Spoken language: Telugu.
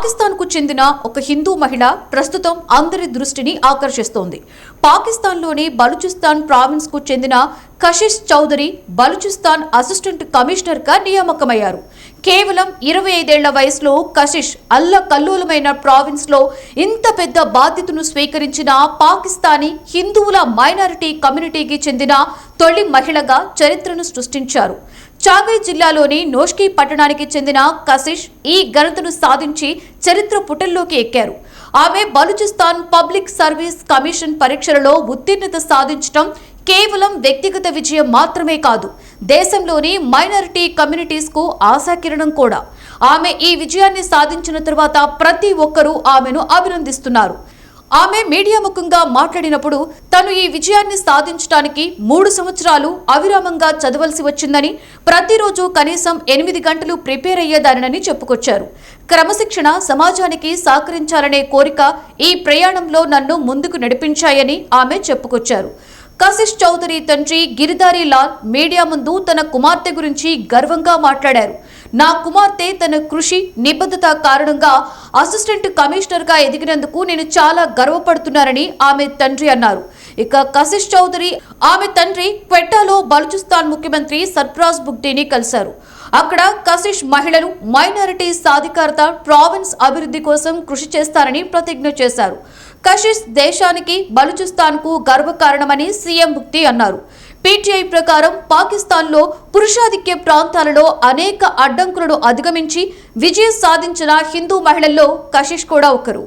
పాకిస్తాన్కు చెందిన ఒక హిందూ మహిళ ప్రస్తుతం అందరి దృష్టిని ఆకర్షిస్తోంది. పాకిస్తాన్లోని బలూచిస్తాన్ ప్రావిన్స్కు చెందిన కషిష్ చౌదరి బలూచిస్తాన్ అసిస్టెంట్ కమిషనర్గా నియామకమయ్యారు. కేవలం 25 ఏళ్ల వయసులో కషిష్ అల్లకల్లోలమైన ప్రావిన్స్లో ఇంత పెద్ద బాధ్యతను స్వీకరించిన పాకిస్తానీ హిందువుల మైనారిటీ కమ్యూనిటీకి చెందిన తొలి మహిళగా చరిత్రను సృష్టించారు. చాగై జిల్లాలోని నోష్కి పట్టణానికి చెందిన కషిష్ ఈ ఘనతను సాధించి చరిత్ర పుటల్లోకి ఎక్కారు. ఆమె బలూచిస్తాన్ పబ్లిక్ సర్వీస్ కమిషన్ పరీక్షలలో ఉత్తీర్ణత సాధించడం కేవలం వ్యక్తిగత విజయం మాత్రమే కాదు, దేశంలోని మైనారిటీ కమ్యూనిటీస్ కు ఆశాకిరణం కూడా. ఆమె ఈ విజయాన్ని సాధించిన తర్వాత ప్రతి ఒక్కరూ ఆమెను అభినందిస్తున్నారు. ఆమె మీడియా ముఖంగా మాట్లాడినప్పుడు తను ఈ విజయాన్ని సాధించడానికి 3 సంవత్సరాలు అవిరామంగా చదవలసి వచ్చిందని, ప్రతిరోజు కనీసం 8 గంటలు ప్రిపేర్ అయ్యేదానని చెప్పుకొచ్చారు. క్రమశిక్షణ, సమాజానికి సహకరించాలనే కోరిక ఈ ప్రయాణంలో నన్ను ముందుకు నడిపించాయని ఆమె చెప్పుకొచ్చారు. కషిష్ చౌదరి తండ్రి గిరిధారి లాల్ మీడియా ముందు తన కుమార్తె గురించి గర్వంగా మాట్లాడారు. నా కుమార్తె తన కృషి, నిబద్ధత కారణంగా అసిస్టెంట్ కమిషనర్గా ఎదిగినందుకు నేను చాలా గర్వపడుతున్నానని ఆమె తండ్రి అన్నారు. ఇక కషిష్ చౌదరి ఆమె తండ్రి క్వెట్టాలో బలూచిస్తాన్ ముఖ్యమంత్రి సర్ఫరాజ్ బుగ్టీని కలిశారు. అక్కడ కషిష్ మహిళలు, మైనారిటీ సాధికారత, ప్రావిన్స్ అభివృద్ధి కోసం కృషి చేస్తారని ప్రతిజ్ఞ చేశారు. కషిష్ దేశానికి, బలూచిస్తాన్కు గర్వకారణమని సీఎం బుగ్టీ అన్నారు. పీటీఐ ప్రకారం పాకిస్తాన్లో పురుషాధిక్య ప్రాంతాలలో అనేక అడ్డంకులను అధిగమించి విజయం సాధించిన హిందూ మహిళల్లో కషిష్ కూడా ఒకరు.